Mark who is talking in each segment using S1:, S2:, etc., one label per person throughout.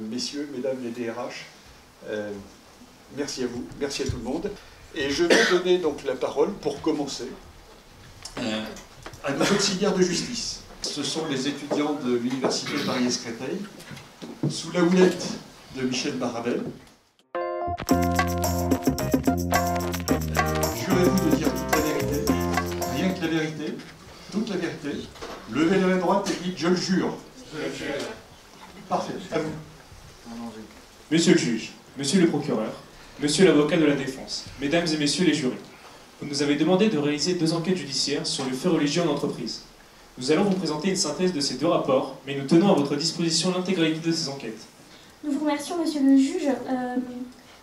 S1: messieurs, mesdames les DRH, merci à vous, merci à tout le monde. Et je vais donner donc la parole, pour commencer, à nos auxiliaires de justice. Ce sont les étudiants de l'Université Paris-Créteil, sous la houlette de Michel Barabel. Jurez-vous de dire toute la vérité, rien que la vérité, toute la vérité. Levez la main droite et dites « Je le jure ». Je le jure. Parfait, à vous.
S2: Monsieur le juge, monsieur le procureur, monsieur l'avocat de la défense, mesdames et messieurs les jurys, vous nous avez demandé de réaliser 2 enquêtes judiciaires sur le fait religieux en entreprise. Nous allons vous présenter une synthèse de ces 2 rapports, mais nous tenons à votre disposition l'intégralité de ces enquêtes.
S3: Nous vous remercions, monsieur le juge,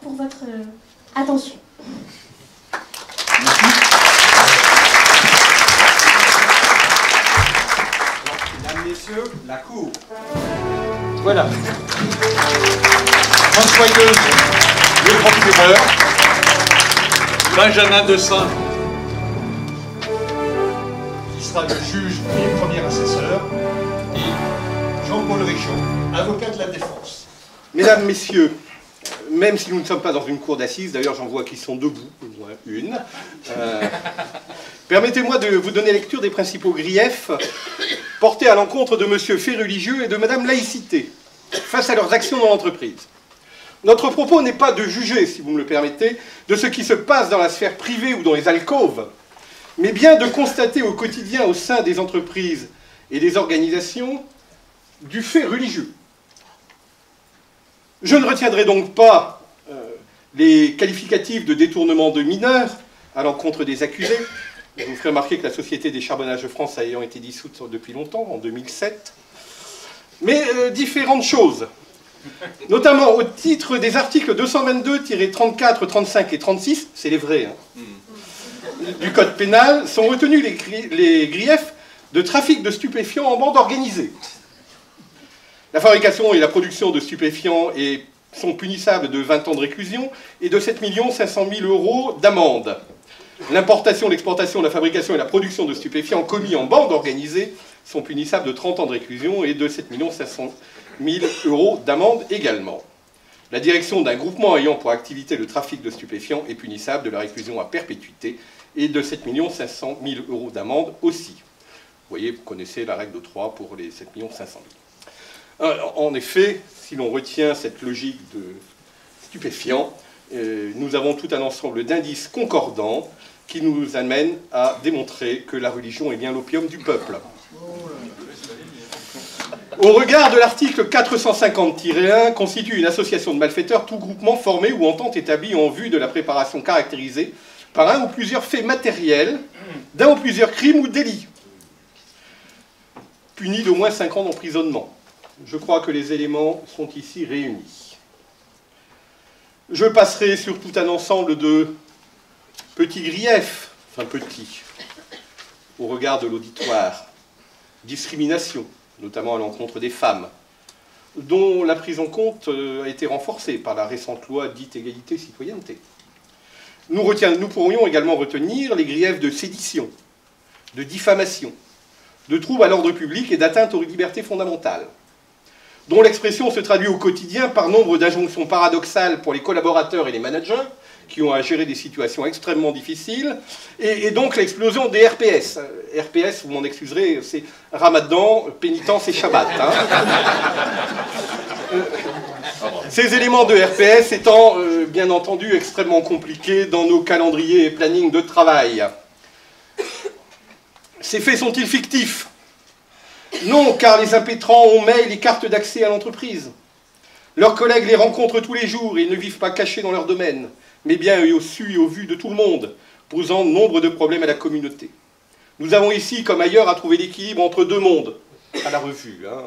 S3: pour votre attention.
S1: Merci.
S4: Mesdames, messieurs, la cour.
S1: Voilà. François Gueuse, le procureur. Benjamin Dessin, qui sera le juge et premier assesseur. Et Jean-Paul Richaud, avocat de la défense.
S4: Mesdames, messieurs, même si nous ne sommes pas dans une cour d'assises, d'ailleurs j'en vois qui sont debout, au moins une, permettez-moi de vous donner lecture des principaux griefs portés à l'encontre de monsieur fait religieux et de madame laïcité face à leurs actions dans l'entreprise. Notre propos n'est pas de juger, si vous me le permettez, de ce qui se passe dans la sphère privée ou dans les alcôves, mais bien de constater au quotidien au sein des entreprises et des organisations du fait religieux. Je ne retiendrai donc pas les qualificatifs de détournement de mineurs à l'encontre des accusés. Je vous ferai remarquer que la Société des Charbonnages de France ayant été dissoute depuis longtemps, en 2007. Mais différentes choses, notamment au titre des articles 222-34, 35 et 36, c'est les vrais, hein, du Code pénal, sont retenus les griefs de trafic de stupéfiants en bande organisée. La fabrication et la production de stupéfiants sont punissables de 20 ans de réclusion et de 7 500 000 € d'amende. L'importation, l'exportation, la fabrication et la production de stupéfiants commis en bande organisée sont punissables de 30 ans de réclusion et de 7 500 000 € d'amende également. La direction d'un groupement ayant pour activité le trafic de stupéfiants est punissable de la réclusion à perpétuité et de 7 500 000 € d'amende aussi. Vous voyez, vous connaissez la règle de 3 pour les 7 500 000. En effet, si l'on retient cette logique de stupéfiants, nous avons tout un ensemble d'indices concordants qui nous amènent à démontrer que la religion est bien l'opium du peuple. Au regard de l'article 450-1, constitue une association de malfaiteurs tout groupement formé ou entente établie en vue de la préparation caractérisée par un ou plusieurs faits matériels, d'un ou plusieurs crimes ou délits, punis d'au moins 5 ans d'emprisonnement. Je crois que les éléments sont ici réunis. Je passerai sur tout un ensemble de petits griefs, enfin petits, au regard de l'auditoire. Discrimination, notamment à l'encontre des femmes, dont la prise en compte a été renforcée par la récente loi dite égalité-citoyenneté. Nous pourrions également retenir les griefs de sédition, de diffamation, de troubles à l'ordre public et d'atteinte aux libertés fondamentales, dont l'expression se traduit au quotidien par nombre d'injonctions paradoxales pour les collaborateurs et les managers, qui ont à gérer des situations extrêmement difficiles, et donc l'explosion des RPS. RPS, vous m'en excuserez, c'est Ramadan, pénitence et Shabbat. Hein. Ces éléments de RPS étant, bien entendu, extrêmement compliqués dans nos calendriers et plannings de travail. Ces faits sont-ils fictifs? Non, car les impétrants ont mail et carte d'accès à l'entreprise. Leurs collègues les rencontrent tous les jours et ils ne vivent pas cachés dans leur domaine, mais bien au su et au vu de tout le monde, posant nombre de problèmes à la communauté. Nous avons ici, comme ailleurs, à trouver l'équilibre entre 2 mondes, à la revue, hein,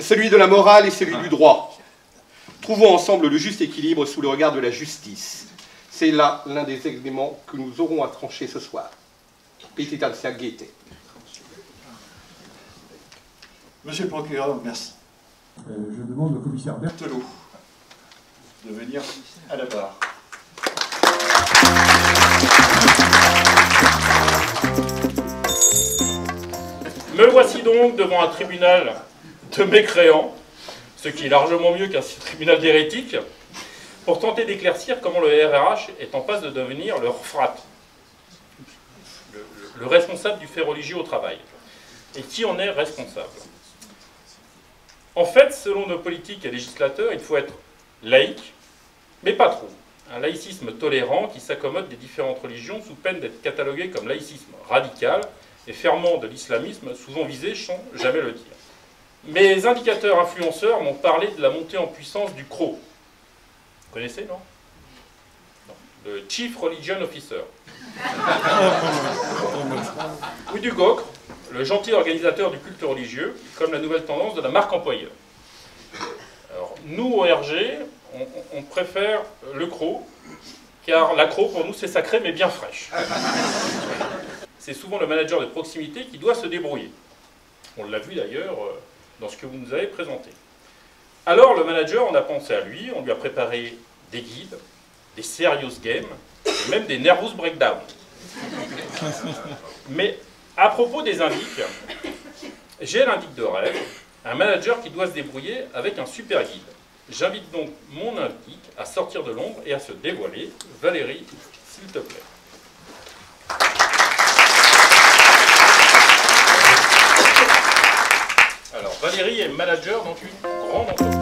S4: celui de la morale et celui du droit. Trouvons ensemble le juste équilibre sous le regard de la justice. C'est là l'un des éléments que nous aurons à trancher ce soir. Petitantia gaieté.
S1: Monsieur le procureur, merci. Je demande au commissaire Berthelot de venir à la barre.
S5: Me voici donc devant un tribunal de mécréants, ce qui est largement mieux qu'un tribunal d'hérétiques, pour tenter d'éclaircir comment le RRH est en passe de devenir le RFRAT, le responsable du fait religieux au travail. Et qui en est responsable? En fait, selon nos politiques et législateurs, il faut être laïque, mais pas trop. Un laïcisme tolérant qui s'accommode des différentes religions sous peine d'être catalogué comme laïcisme radical et ferment de l'islamisme, souvent visé sans jamais le dire. Mes indicateurs influenceurs m'ont parlé de la montée en puissance du CRO. Vous connaissez, non? Le Chief Religion Officer. Ou du GOCRE, le gentil organisateur du culte religieux, comme la nouvelle tendance de la marque employeur. Alors, nous, au RG, on préfère le CRO, car la CRO, pour nous, c'est sacré, mais bien fraîche. C'est souvent le manager de proximité qui doit se débrouiller. On l'a vu d'ailleurs dans ce que vous nous avez présenté. Alors, le manager, on a pensé à lui, on lui a préparé des guides, des serious games, et même des nervous breakdowns. Mais à propos des indices, j'ai l'indice de rêve, un manager qui doit se débrouiller avec un super guide. J'invite donc mon indice à sortir de l'ombre et à se dévoiler. Valérie, s'il te plaît. Alors, Valérie est manager dans une grande entreprise.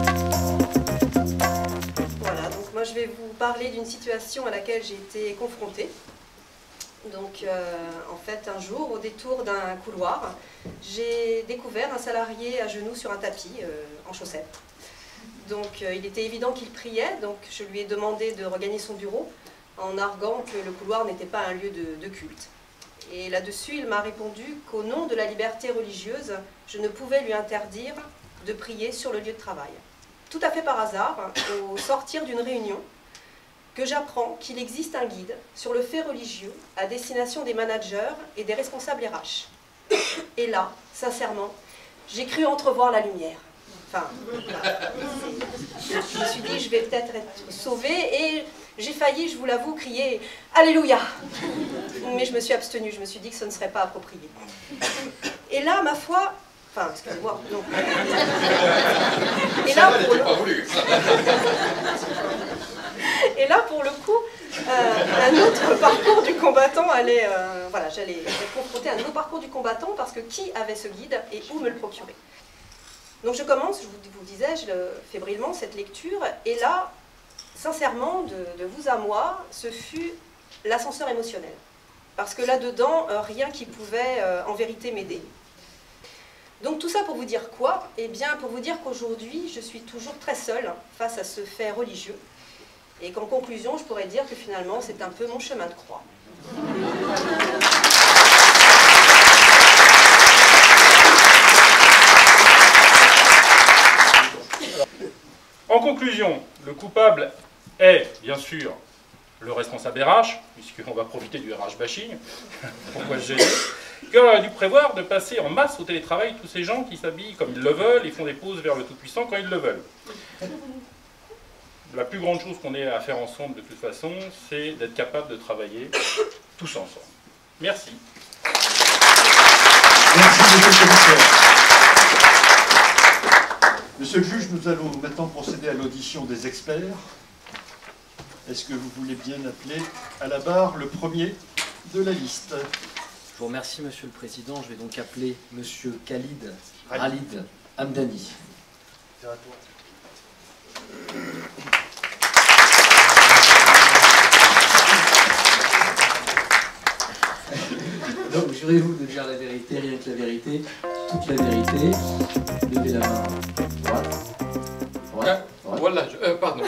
S6: Voilà, donc moi je vais vous parler d'une situation à laquelle j'ai été confrontée. Donc en fait un jour, au détour d'un couloir, j'ai découvert un salarié à genoux sur un tapis, en chaussettes. Donc il était évident qu'il priait, donc je lui ai demandé de regagner son bureau en arguant que le couloir n'était pas un lieu de culte. Et là-dessus, il m'a répondu qu'au nom de la liberté religieuse, je ne pouvais lui interdire de prier sur le lieu de travail. Tout à fait par hasard, au sortir d'une réunion, que j'apprends qu'il existe un guide sur le fait religieux à destination des managers et des responsables RH. Et là, sincèrement, j'ai cru entrevoir la lumière. Enfin, voilà. Je me suis dit, je vais peut-être être sauvée, et j'ai failli, je vous l'avoue, crier « Alléluia !» Mais je me suis abstenue, je me suis dit que ce ne serait pas approprié. Et là, ma foi... Enfin, excusez-moi, non. Et là, pour le coup, un autre parcours du combattant allait... voilà, j'allais confronter un autre parcours du combattant, parce que qui avait ce guide et où me le procurer? Donc je commence, je vous disais, je fébrilement, cette lecture, et là, sincèrement, de vous à moi, ce fut l'ascenseur émotionnel. Parce que là-dedans, rien qui pouvait en vérité m'aider. Donc tout ça pour vous dire quoi? Eh bien, pour vous dire qu'aujourd'hui, je suis toujours très seule face à ce fait religieux, et qu'en conclusion, je pourrais dire que finalement, c'est un peu mon chemin de croix.
S5: En conclusion, le coupable est, bien sûr, le responsable RH, puisqu'on va profiter du RH bashing, pourquoi se gêner, qui aurait dû prévoir de passer en masse au télétravail tous ces gens qui s'habillent comme ils le veulent et font des pauses vers le Tout-Puissant quand ils le veulent. La plus grande chose qu'on ait à faire ensemble, de toute façon, c'est d'être capable de travailler tous ensemble. Merci.
S1: Merci, monsieur le commissaire. Monsieur le juge, nous allons maintenant procéder à l'audition des experts. Est-ce que vous voulez bien appeler à la barre le premier de la liste?
S7: Je vous remercie, Monsieur le Président. Je vais donc appeler Monsieur Khalid Hamdani. Donc, jurez-vous de dire la vérité, rien que la vérité, toute la vérité. Levez la main droite. Droite.
S5: Voilà, pardon.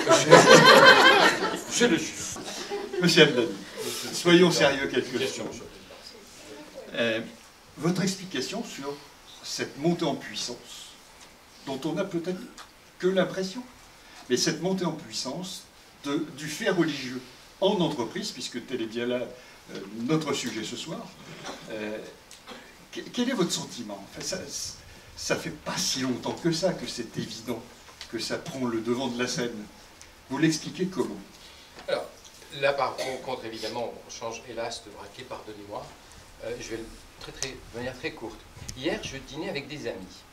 S5: Je le suis.
S1: Monsieur Hamdani, soyons sérieux quelques instants. Votre explication sur cette montée en puissance, dont on n'a peut-être que l'impression, mais cette montée en puissance du fait religieux en entreprise, puisque tel est bien là notre sujet ce soir, quel est votre sentiment? Enfin, ça fait pas si longtemps que ça que c'est évident que ça prend le devant de la scène. Vous l'expliquez comment?
S8: Alors, là par contre, évidemment, on change hélas de braquet, pardonnez-moi. Je vais de manière très courte. Hier, je dînais avec des amis.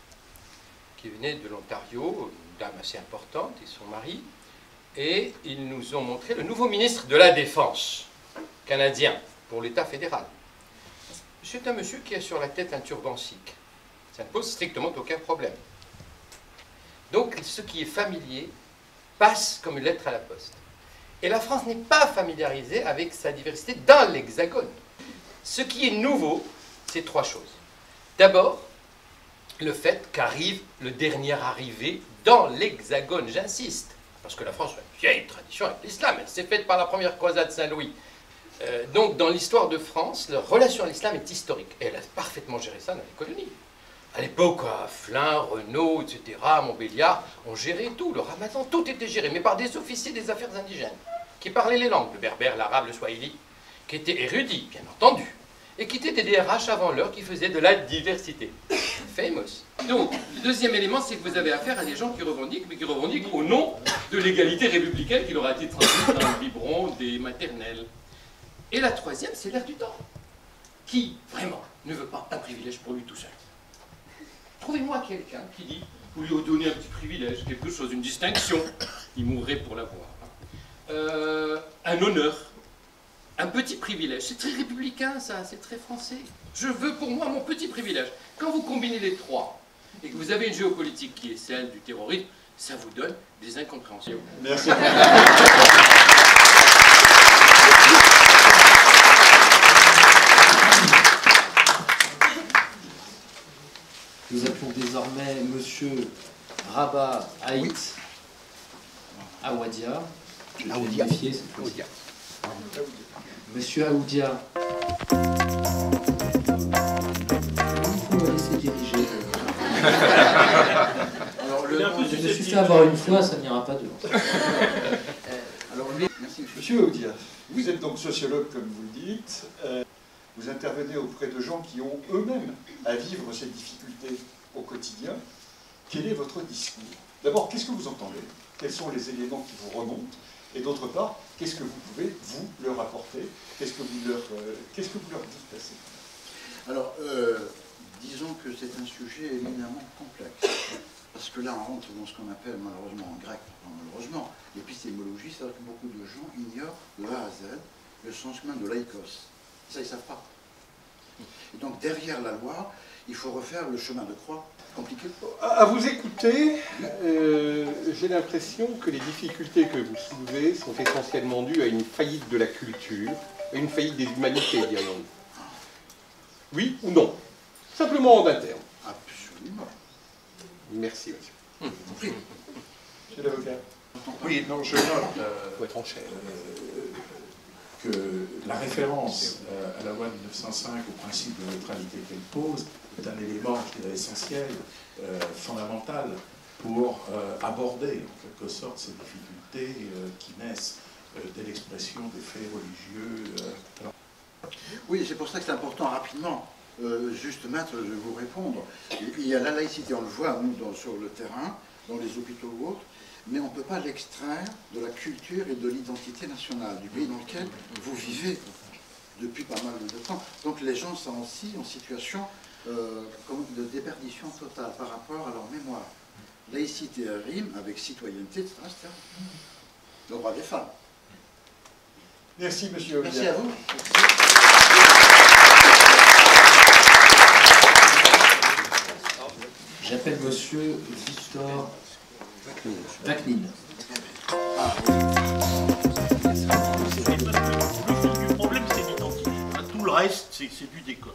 S8: qui venait de l'Ontario, une dame assez importante et son mari, et ils nous ont montré le nouveau ministre de la Défense canadien pour l'État fédéral. C'est un monsieur qui a sur la tête un turban sikh. Ça ne pose strictement aucun problème. Donc ce qui est familier passe comme une lettre à la poste. Et la France n'est pas familiarisée avec sa diversité dans l'Hexagone. Ce qui est nouveau, c'est trois choses. D'abord, le fait qu'arrive le dernier arrivé dans l'Hexagone, j'insiste. Parce que la France a une vieille tradition avec l'islam, elle s'est faite par la première croisade Saint-Louis. Donc dans l'histoire de France, leur relation à l'islam est historique. Et elle a parfaitement géré ça dans les colonies. À l'époque, Flins, Renaud, etc., Montbéliard, on gérait tout. Le ramadan, tout était géré, mais par des officiers des affaires indigènes, qui parlaient les langues, le berbère, l'arabe, le swahili, qui étaient érudits, bien entendu, et qui étaient des DRH avant l'heure qui faisaient de la diversité. Famous. Donc, le deuxième élément, c'est que vous avez affaire à des gens qui revendiquent, mais qui revendiquent au nom de l'égalité républicaine qui leur a été transmise dans le biberon des maternelles. Et la troisième, c'est l'air du temps. Qui, vraiment, ne veut pas un privilège pour lui tout seul? Trouvez-moi quelqu'un qui dit, vous lui donnez un petit privilège, quelque chose, une distinction, il mourrait pour l'avoir. Un honneur, un petit privilège. C'est très républicain, ça, c'est très français. Je veux pour moi mon petit privilège. Quand vous combinez les trois, et que vous avez une géopolitique qui est celle du terrorisme, ça vous donne des incompréhensions.
S1: Merci.
S7: Nous appelons désormais Monsieur Rabat Haït Aoudia. Je vais vérifier cette fois-ci. Monsieur Aoudia. Il faut me laisser diriger. Alors, je me suis fait avoir une fois, ça n'ira pas devant.
S1: Alors, merci. Monsieur Aoudia, vous êtes donc sociologue, comme vous le dites. Vous intervenez auprès de gens qui ont eux-mêmes à vivre ces difficultés au quotidien. Quel est votre discours? D'abord, qu'est-ce que vous entendez? Quels sont les éléments qui vous remontent? Et d'autre part, qu'est-ce que vous pouvez, vous, leur apporter? Qu'est-ce que vous leur dites passer?
S9: Alors, disons que c'est un sujet éminemment complexe. Parce que là, on rentre dans ce qu'on appelle malheureusement en grec, enfin, malheureusement, l'épistémologie, c'est-à-dire que beaucoup de gens ignorent de A à Z le sens même de laikos. Ça, ils ne savent pas. Et donc, derrière la loi, il faut refaire le chemin de croix. Compliqué.
S4: À vous écouter, j'ai l'impression que les difficultés que vous soulevez sont essentiellement dues à une faillite de la culture, à une faillite des humanités, dirions-nous. Oui ou non? Simplement en un terme.
S9: Absolument.
S4: Merci, monsieur.
S1: Monsieur l'avocat.
S10: Oui, non, je note
S4: faut être en chair.
S10: Que la référence à la loi de 1905, au principe de neutralité qu'elle pose, est un élément, je dirais, essentiel, fondamental, pour aborder, en quelque sorte, ces difficultés qui naissent de l'expression des faits religieux.
S9: Oui, c'est pour ça que c'est important, rapidement, juste maître, je vais vous répondre. Il y a la laïcité, on le voit, nous, sur le terrain, dans les hôpitaux ou autres, mais on ne peut pas l'extraire de la culture et de l'identité nationale du pays dans lequel vous vivez depuis pas mal de temps. Donc les gens sont aussi en situation de déperdition totale par rapport à leur mémoire. Laïcité rime avec citoyenneté, etc. Le droit des femmes.
S1: Merci, monsieur.
S9: Merci à vous.
S7: J'appelle monsieur Victor Vaknin.
S11: Le fond du problème, c'est l'identité. Tout le reste, c'est du décor.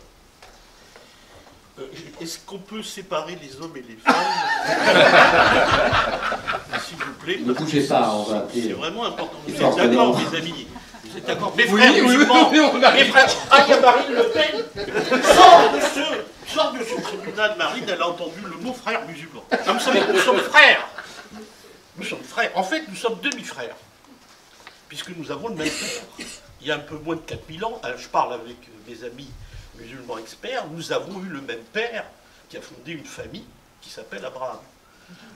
S11: Est-ce qu'on peut séparer les hommes et les femmes? S'il vous plaît.
S7: Ne bougez pas, on va appeler.
S11: C'est vraiment important. Vous êtes d'accord, mes amis? Vous êtes d'accord? Mes frères
S4: oui,
S11: musulmans,
S4: mes frères.
S11: Ah, il y a Marine Le Pen. Sort de ce tribunal, Marine, elle a entendu le mot frère musulman. Vous savez, nous sommes frères. Nous sommes frères. En fait, nous sommes demi-frères. Puisque nous avons le même père. Il y a un peu moins de 4000 ans, je parle avec mes amis musulmans experts, nous avons eu le même père qui a fondé une famille qui s'appelle Abraham,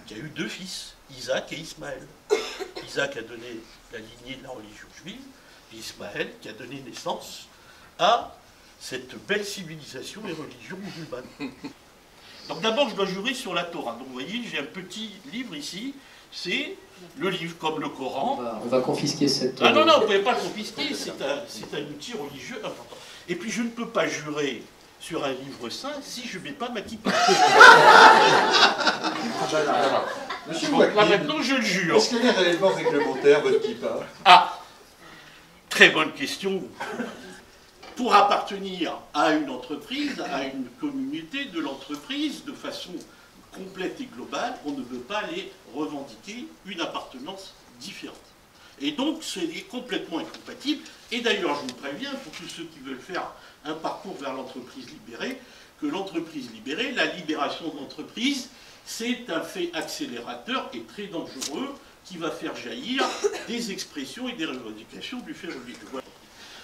S11: qui a eu 2 fils, Isaac et Ismaël. Isaac a donné la lignée de la religion juive, et Ismaël qui a donné naissance à cette belle civilisation et religion musulmane. Donc d'abord, je dois jurer sur la Torah. Donc vous voyez, j'ai un petit livre ici. C'est le livre comme le Coran.
S7: On va confisquer cette...
S11: Ah non, non, vous ne pouvez pas le confisquer. C'est un outil religieux important. Et puis je ne peux pas jurer sur un livre saint si je ne mets pas ma kippa.
S1: Monsieur
S11: Donc là maintenant, je le jure.
S1: Est-ce qu'elle est réellement réglementaire, votre kippa?
S11: Ah, très bonne question. Pour appartenir à une entreprise, à une communauté de l'entreprise, de façon complète et globale, on ne veut pas aller revendiquer une appartenance différente. Et donc, c'est complètement incompatible. Et d'ailleurs, je vous préviens, pour tous ceux qui veulent faire un parcours vers l'entreprise libérée, que l'entreprise libérée, la libération de l'entreprise, c'est un fait accélérateur et très dangereux qui va faire jaillir des expressions et des revendications du fait religieux. Voilà.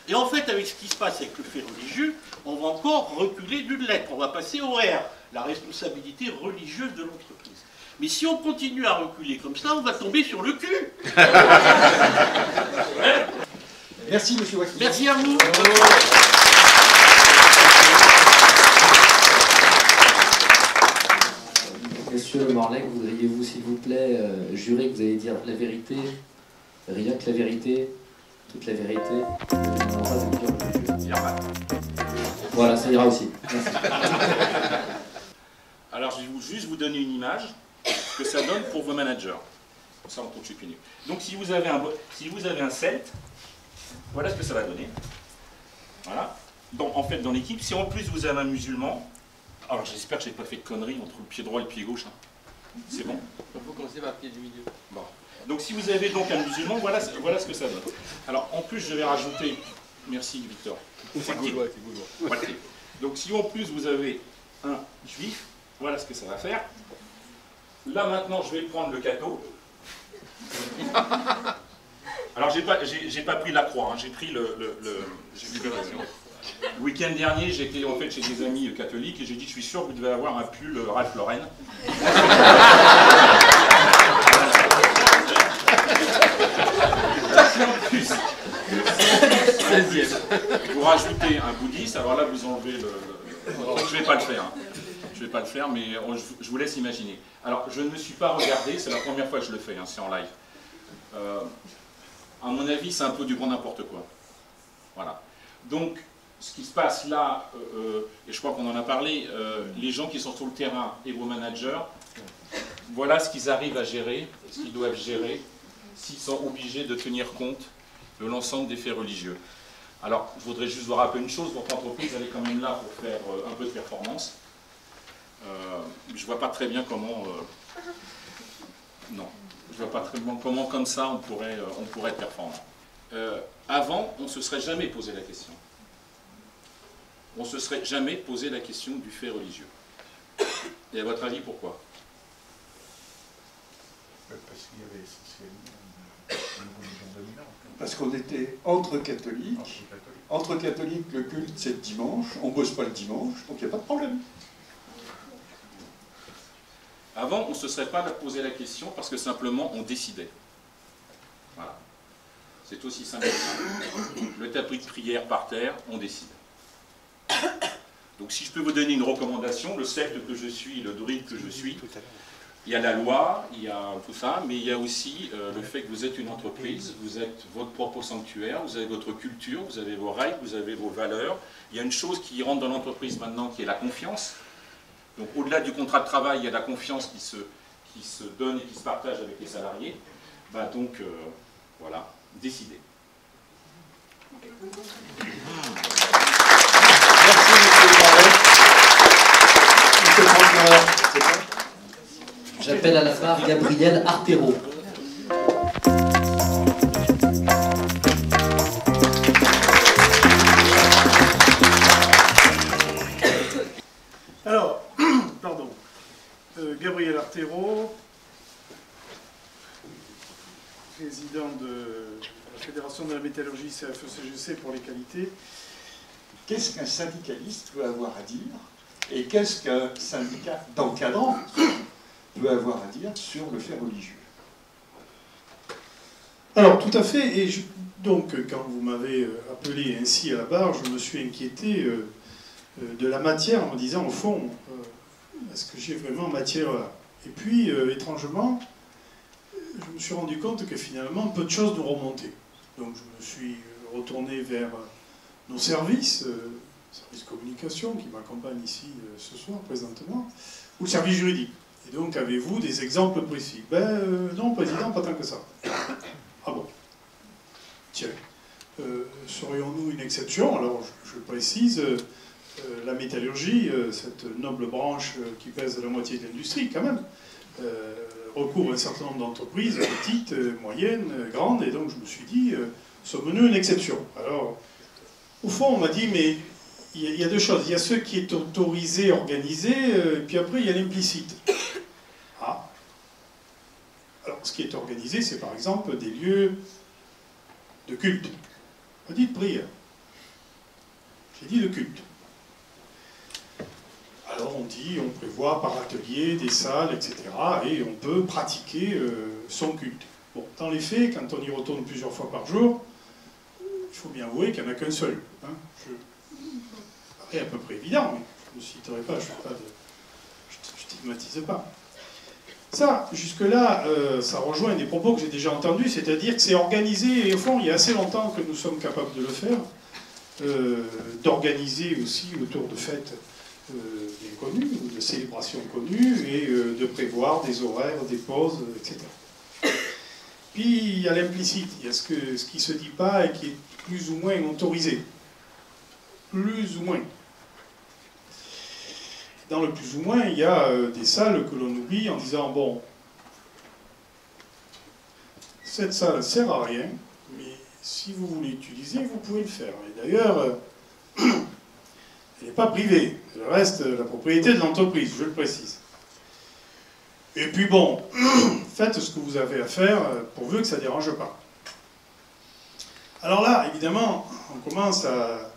S11: Et en fait, avec ce qui se passe avec le fait religieux, on va encore reculer d'une lettre. On va passer au R, la responsabilité religieuse de l'entreprise. Mais si on continue à reculer comme ça, on va tomber sur le cul.
S1: Merci, monsieur Wacky.
S11: Merci à vous.
S7: Monsieur Morlaix, voudriez-vous, s'il vous plaît, jurer que vous allez dire la vérité, rien que la vérité, toute la vérité, et non pas de dire le jeu. Voilà, ça ira aussi. Merci.
S5: Alors, je vais juste vous donner une image que ça donne pour vos managers. Comme ça, on trouve chez Pinu. Donc, si vous avez un celte, voilà ce que ça va donner. Voilà. Donc, en fait, dans l'équipe, si en plus vous avez un musulman, alors j'espère que je n'ai pas fait de conneries entre le pied droit et le pied gauche. Hein. C'est bon?
S8: Il faut commencer par le pied du milieu.
S5: Bon. Donc, si vous avez donc un musulman, voilà ce que ça donne. Alors, en plus, je vais rajouter... Merci, Victor.
S8: C'est gaulois, c'est gaulois.
S5: Voilà. Donc, si en plus vous avez un juif, voilà ce que ça va faire. Là, maintenant, je vais prendre le cateau. Alors, j'ai pas pris la croix, hein, j'ai pris le week-end dernier, j'étais en fait chez des amis catholiques et j'ai dit, je suis sûr que vous devez avoir un pull Ralph Lauren. En plus, vous rajoutez un bouddhiste, alors là, vous enlevez le... Je vais pas le faire. Hein. Je vais pas le faire, mais je vous laisse imaginer. Alors, je ne me suis pas regardé, c'est la première fois que je le fais, hein, c'est en live. À mon avis, c'est un peu du grand n'importe quoi. Voilà. Donc, ce qui se passe là, et je crois qu'on en a parlé, les gens qui sont sur le terrain et vos managers, voilà ce qu'ils arrivent à gérer, ce qu'ils doivent gérer, s'ils sont obligés de tenir compte de l'ensemble des faits religieux. Alors, je voudrais juste vous rappeler une chose, votre entreprise, elle est quand même là pour faire un peu de performance. Je ne vois pas très bien comment... non, je ne vois pas très bien comment, comme ça, on pourrait être performant. Avant, on ne se serait jamais posé la question. On ne se serait jamais posé la question du fait religieux. Et à votre avis, pourquoi?
S9: Parce qu'il y avait essentiellement une religion dominante.
S1: Parce qu'on était entre catholiques. Entre catholiques, le culte c'est le dimanche. On ne bosse pas le dimanche, donc il n'y a pas de problème.
S5: Avant, on ne se serait pas posé la question parce que simplement on décidait. Voilà. C'est aussi simple que ça. Le tapis de prière par terre, on décide. Donc si je peux vous donner une recommandation, le secte que je suis, le druide que je suis, il y a la loi, il y a tout ça, mais il y a aussi le fait que vous êtes une entreprise, vous êtes votre propre sanctuaire, vous avez votre culture, vous avez vos règles, vous avez vos valeurs. Il y a une chose qui rentre dans l'entreprise maintenant qui est la confiance. Donc au-delà du contrat de travail, il y a la confiance qui se donne et qui se partage avec les salariés. Bah, donc voilà, décidez.
S1: Merci, monsieur le procureur.
S7: J'appelle à la barre Gabriel Artero.
S12: Alors, pardon, Gabriel Artero, président de la Fédération de la métallurgie CFE-CGC pour les qualités.
S1: Qu'est-ce qu'un syndicaliste peut avoir à dire et qu'est-ce qu'un syndicat d'encadrant peut avoir à dire sur le fait religieux?
S12: Alors, tout à fait, et donc quand vous m'avez appelé ainsi à la barre, je me suis inquiété de la matière en me disant, au fond, est-ce que j'ai vraiment matière là? Et puis, étrangement, je me suis rendu compte que finalement, peu de choses nous remontaient. Donc je me suis retourné vers nos services, service communication qui m'accompagne ici ce soir, présentement, ou le service juridique. Et donc, avez-vous des exemples précis? Non, Président, pas tant que ça. Ah bon? Tiens, serions-nous une exception? Alors, je précise, la métallurgie, cette noble branche qui pèse la moitié de l'industrie, quand même, recouvre un certain nombre d'entreprises, petites, moyennes, grandes, et donc je me suis dit, sommes-nous une exception? Alors, au fond, on m'a dit, mais il y a deux choses. Il y a ce qui est autorisé, organisé, et puis après, il y a l'implicite. Ah. Alors, ce qui est organisé, c'est par exemple des lieux de culte. Pas dit de prière. J'ai dit de culte. Alors, on prévoit par atelier des salles, etc. Et on peut pratiquer son culte. Bon, dans les faits, quand on y retourne plusieurs fois par jour, il faut bien avouer qu'il n'y en a qu'un seul. Hein. C'est à peu près évident, mais je ne citerai pas, je stigmatise pas. Ça, jusque-là, ça rejoint des propos que j'ai déjà entendus, c'est-à-dire que c'est organisé, et au fond, il y a assez longtemps que nous sommes capables de le faire, d'organiser aussi autour de fêtes bien connues, ou de célébrations connues, et de prévoir des horaires, des pauses, etc. Puis, il y a l'implicite, il y a ce qui ne se dit pas et qui est plus ou moins autorisé. Plus ou moins. Dans le plus ou moins, il y a des salles que l'on oublie en disant, bon, cette salle ne sert à rien, mais si vous voulez l'utiliser, vous pouvez le faire. Et d'ailleurs, elle n'est pas privée, elle reste la propriété de l'entreprise, je le précise. Et puis bon, faites ce que vous avez à faire, pourvu que ça ne dérange pas. Alors là, évidemment, on commence à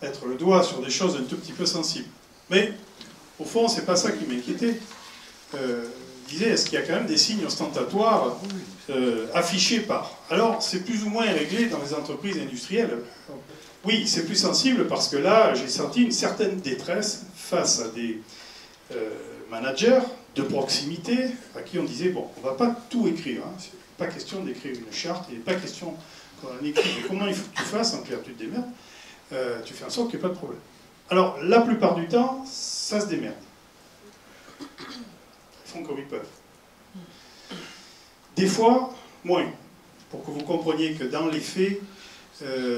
S12: mettre le doigt sur des choses un tout petit peu sensibles. Mais, au fond, c'est pas ça qui m'inquiétait. Je disais, est-ce qu'il y a quand même des signes ostentatoires affichés par? Alors, c'est plus ou moins réglé dans les entreprises industrielles. Oui, c'est plus sensible parce que là, j'ai senti une certaine détresse face à des managers de proximité à qui on disait, bon, on ne va pas tout écrire. Hein. C'est pas question d'écrire une charte, il n'est pas question qu'on écrive comment il faut que tu fasses, en clair, tu te démerdes. Tu fais en sorte qu'il n'y ait pas de problème. Alors, la plupart du temps, ça se démerde. Ils font comme ils peuvent. Des fois, moins. Pour que vous compreniez que dans les faits,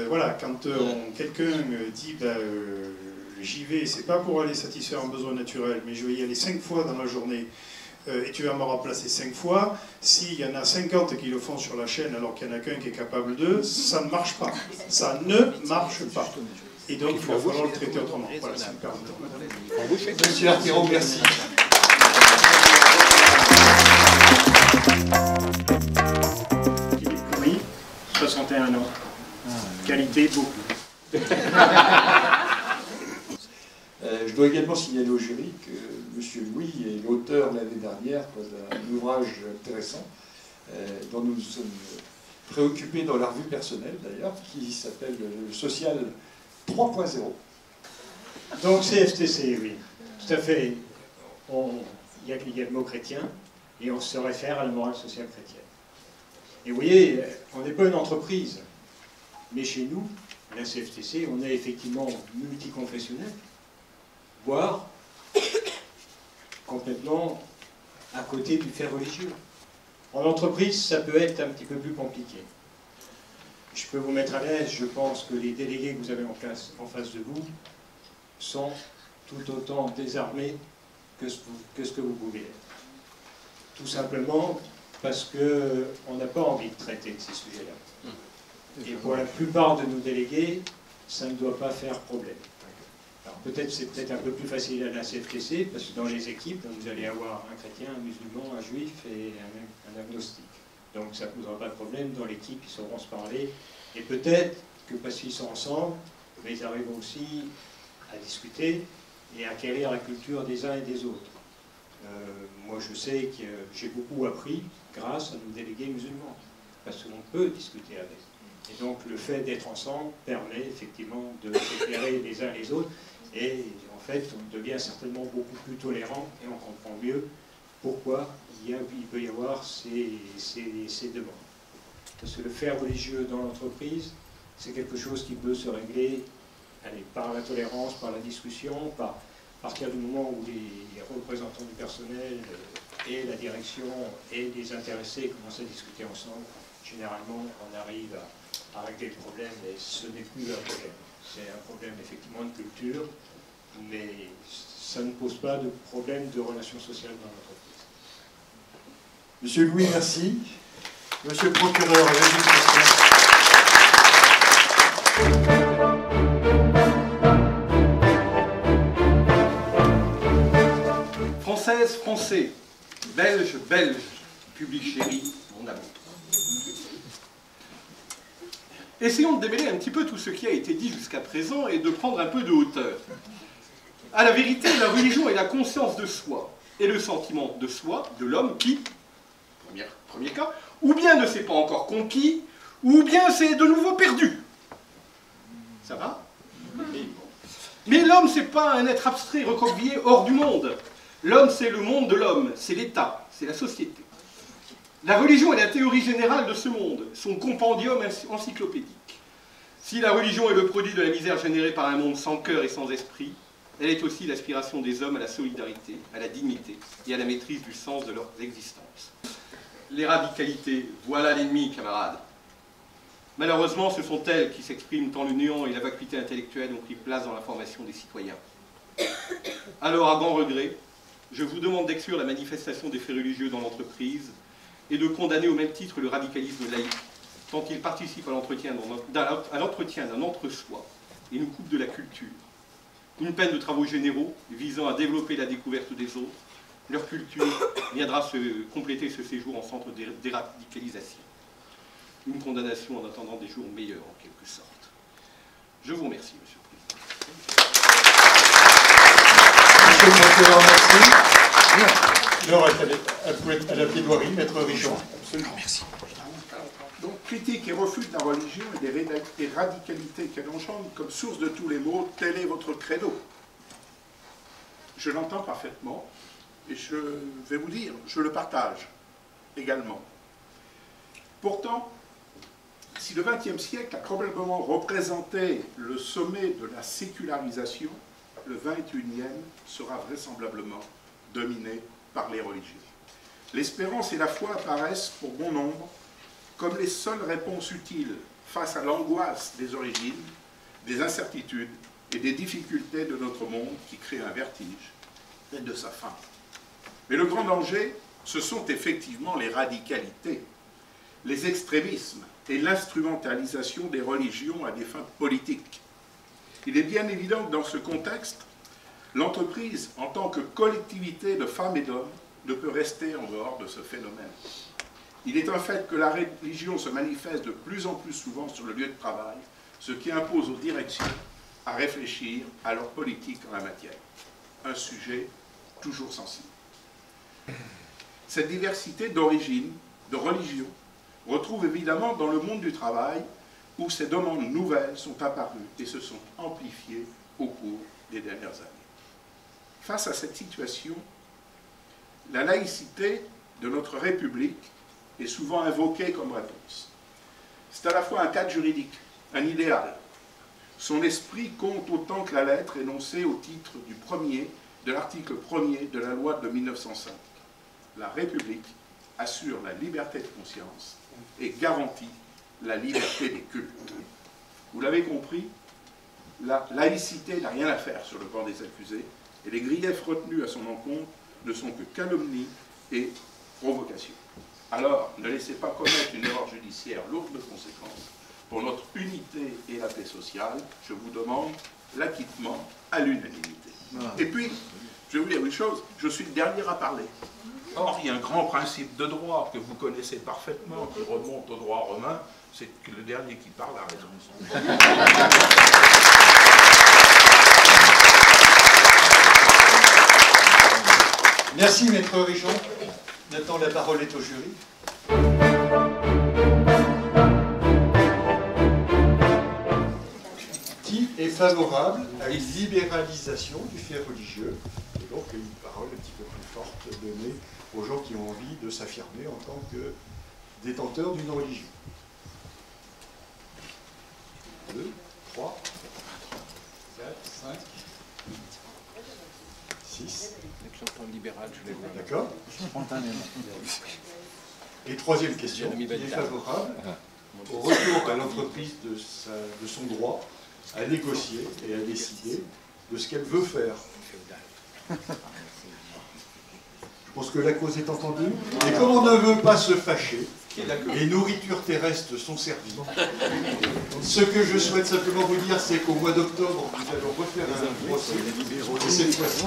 S12: voilà, quand quelqu'un dit j'y vais, c'est pas pour aller satisfaire un besoin naturel, mais je vais y aller 5 fois dans la journée, et tu vas me remplacer 5 fois, s'il y en a 50 qui le font sur la chaîne alors qu'il n'y en a qu'un qui est capable d'eux, ça ne marche pas. Ça ne marche pas. Et donc, il va falloir le traiter autrement. Voilà, ça me permet.
S4: Monsieur Artiro, merci.
S12: Oui, 61 ans. Qualité, beaucoup.
S13: Je dois également signaler au jury que M. Louis est l'auteur l'année dernière d'un ouvrage intéressant dont nous nous sommes préoccupés dans la revue personnelle d'ailleurs, qui s'appelle le Social 3.0.
S14: Donc CFTC, oui, tout à fait. Il y a le mot chrétien et on se réfère à la morale sociale chrétienne. Et vous voyez, on n'est pas une entreprise, mais chez nous, la CFTC, on est effectivement multiconfessionnel, voire complètement à côté du fait religieux. En entreprise, ça peut être un petit peu plus compliqué. Je peux vous mettre à l'aise, je pense que les délégués que vous avez en face de vous sont tout autant désarmés que ce que vous pouvez être. Tout simplement parce qu'on n'a pas envie de traiter de ces sujets-là. Et pour la plupart de nos délégués, ça ne doit pas faire problème. Alors peut-être c'est peut-être un peu plus facile à la CFTC, parce que dans les équipes, vous allez avoir un chrétien, un musulman, un juif et un agnostique. Donc ça ne posera pas de problème, dans l'équipe ils sauront se parler, et peut-être que parce qu'ils sont ensemble, ils arriveront aussi à discuter et à acquérir la culture des uns et des autres. Moi je sais que j'ai beaucoup appris grâce à nos délégués musulmans, parce qu'on peut discuter avec. Et donc le fait d'être ensemble permet effectivement de s'éclairer les uns les autres Et en fait, on devient certainement beaucoup plus tolérant et on comprend mieux pourquoi il peut y avoir ces demandes. Parce que le fait religieux dans l'entreprise, c'est quelque chose qui peut se régler par la tolérance, par la discussion, par partir du moment où les représentants du personnel et la direction et les intéressés commencent à discuter ensemble. Généralement, on arrive à régler le problème et ce n'est plus un problème. C'est un problème effectivement de culture, mais ça ne pose pas de problème de relations sociales dans l'entreprise.
S13: Monsieur Louis, merci. Monsieur le procureur, avez-vous une question ?
S4: Françaises, Français, Belges, Belges, public chéri, mon amour. Essayons de démêler un petit peu tout ce qui a été dit jusqu'à présent et de prendre un peu de hauteur. À la vérité, la religion est la conscience de soi et le sentiment de soi de l'homme qui, premier cas, ou bien ne s'est pas encore conquis, ou bien s'est de nouveau perdu. Ça va? Mais l'homme, c'est pas un être abstrait recroquevillé hors du monde. L'homme, c'est le monde de l'homme, c'est l'État, c'est la société. La religion est la théorie générale de ce monde, son compendium encyclopédique. Si la religion est le produit de la misère générée par un monde sans cœur et sans esprit, elle est aussi l'aspiration des hommes à la solidarité, à la dignité et à la maîtrise du sens de leur existence. Les radicalités, voilà l'ennemi, camarades. Malheureusement, ce sont elles qui s'expriment tant le néant et la vacuité intellectuelle ont pris place dans la formation des citoyens. Alors, à grand regret, je vous demande d'exclure la manifestation des faits religieux dans l'entreprise et de condamner au même titre le radicalisme laïque, tant il participe à l'entretien d'un entre-soi et nous coupe de la culture. Une peine de travaux généraux visant à développer la découverte des autres, leur culture viendra compléter ce séjour en centre de déradicalisation. Une condamnation en attendant des jours meilleurs, en quelque sorte. Je vous remercie, Monsieur le Président.
S13: Monsieur le procureur, merci. L'heure est à la plaidoirie, Maître Richon.
S9: Absolument. Merci. Donc, critique et refus de la religion et des radicalités qu'elle engendre comme source de tous les maux, tel est votre credo. Je l'entends parfaitement et je vais vous dire, je le partage également. Pourtant, si le XXe siècle a probablement représenté le sommet de la sécularisation, le XXIe sera vraisemblablement dominé par les religieux. L'espérance et la foi apparaissent pour bon nombre comme les seules réponses utiles face à l'angoisse des origines, des incertitudes et des difficultés de notre monde qui créent un vertige et de sa fin. Mais le grand danger, ce sont effectivement les radicalités, les extrémismes et l'instrumentalisation des religions à des fins politiques. Il est bien évident que dans ce contexte, l'entreprise, en tant que collectivité de femmes et d'hommes, ne peut rester en dehors de ce phénomène. Il est un fait que la religion se manifeste de plus en plus souvent sur le lieu de travail, ce qui impose aux directions à réfléchir à leur politique en la matière. Un sujet toujours sensible. Cette diversité d'origine, de religion, retrouve évidemment dans le monde du travail où ces demandes nouvelles sont apparues et se sont amplifiées au cours des dernières années. Face à cette situation, la laïcité de notre République est souvent invoquée comme réponse. C'est à la fois un cadre juridique, un idéal. Son esprit compte autant que la lettre énoncée au titre de l'article 1er de la loi de 1905. La République assure la liberté de conscience et garantit la liberté des cultes. Vous l'avez compris, la laïcité n'a rien à faire sur le banc des accusés et les griefs retenus à son encontre ne sont que calomnie et provocation. Alors, ne laissez pas commettre une erreur judiciaire lourde de conséquences. Pour notre unité et la paix sociale, je vous demande l'acquittement à l'unanimité. Et puis, je vais vous dire une chose, je suis le dernier à parler. Or, il y a un grand principe de droit que vous connaissez parfaitement, qui remonte au droit romain, c'est que le dernier qui parle a raison.
S13: Merci, Maître Richon. Maintenant, la parole est au jury. Qui
S15: est favorable à une libéralisation du fait religieux, et donc une parole un petit peu plus forte donnée aux gens qui ont envie de s'affirmer en tant que détenteurs d'une religion. 2, 3, 4, 5, 6. D'accord. Et troisième question, il est favorable au retour à l'entreprise de son droit à négocier et à décider de ce qu'elle veut faire. Je pense que la cause est entendue. Et comme on ne veut pas se fâcher, les nourritures terrestres sont servies. Ce que je souhaite simplement vous dire, c'est qu'au mois d'octobre, nous allons refaire un procès, et cette fois-ci,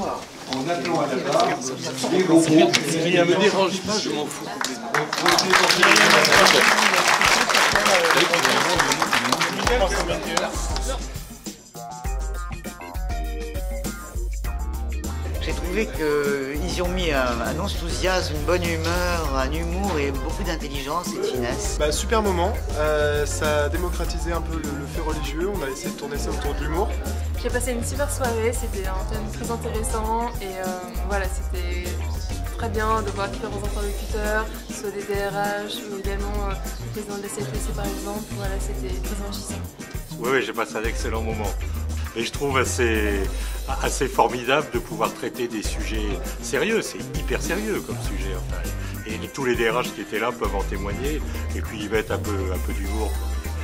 S15: en appelant à la barre les robots.
S16: Ce qui ne me dérange pas, je m'en fous.
S17: J'ai trouvé qu'ils y ont mis un enthousiasme, une bonne humeur, un humour et beaucoup d'intelligence et de finesse.
S18: Super moment, ça a démocratisé un peu le fait religieux, on a essayé de tourner ça autour de l'humour.
S19: J'ai passé une super soirée, c'était un thème très intéressant et voilà, c'était très bien de voir différents interlocuteurs, soit des DRH ou également le président de la CFPC par exemple, voilà, c'était très enrichissant.
S20: Oui, j'ai passé un excellent moment. Et je trouve assez formidable de pouvoir traiter des sujets sérieux. C'est hyper sérieux comme sujet. Enfin. Et tous les DRH qui étaient là peuvent en témoigner. Et puis ils mettent un peu d'humour.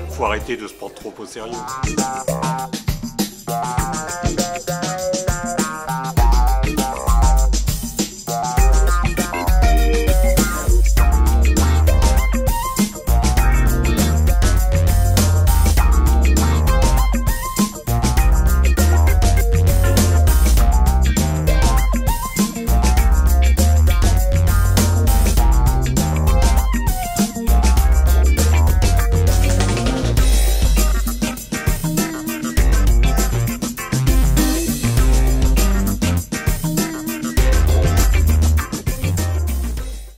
S20: Il faut arrêter de se prendre trop au sérieux.